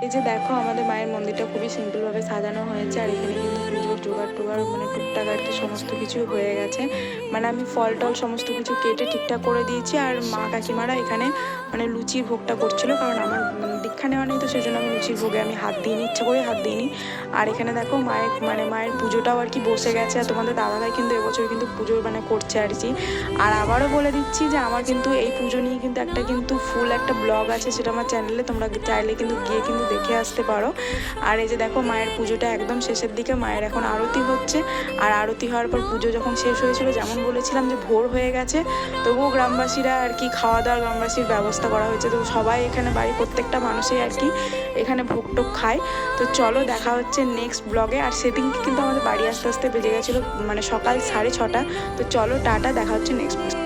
এই যে দেখো আমাদের মায়ের মন্দিরটা খুবই সিম্পলভাবে সাজানো হয়েছে, আর এখানে কিন্তু পুজোর জোগাড় টোগাড় মানে টুকটাক আর কি সমস্ত কিছু হয়ে গেছে। মানে আমি ফল টল সমস্ত কিছু কেটে ঠিকঠাক করে দিয়েছি, আর মা কাকিমারা এখানে মানে লুচির ভোগটা করছিল, কারণ আমার দীক্ষা নেওয়া নেই তো সেই জন্য আমি লুচির ভোগে আমি হাত দিইনি, ইচ্ছা করে হাত দিইনি। আর এখানে দেখো মায়ের পুজোটাও আর কি বসে গেছে, আর তোমাদের দাদাভাই কিন্তু এবছর কিন্তু পুজো মানে করছে আর কি। আর আবারও বলে দিচ্ছি যে আমার কিন্তু এই পুজো নিয়ে কিন্তু ফুল একটা ব্লগ আছে, সেটা আমার চ্যানেলে তোমরা চাইলে কিন্তু গিয়ে কিন্তু দেখে আসতে পারো। আর এই যে দেখো মায়ের পুজোটা একদম শেষের দিকে, মায়ের এখন আরতি হচ্ছে। আর আরতি হওয়ার পর পুজো যখন শেষ হয়েছিল, যেমন বলেছিলাম যে ভোর হয়ে গেছে, তবুও গ্রামবাসীরা আর কি খাওয়া দাওয়ার গ্রামবাসীর ব্যবস্থা করা হয়েছে, তো সবাই এখানে বাড়ির প্রত্যেকটা মানুষই আর কি এখানে ভোগ টোগ খায়। তো চলো দেখা হচ্ছে নেক্সট ব্লগে। আর সেদিনকে কিন্তু আমাদের বাড়ি আস্তে আস্তে বেজে গেছিলো মানে সকাল 6:30। তো চলো টাটা, দেখা হচ্ছে নেক্সট ব্লগে।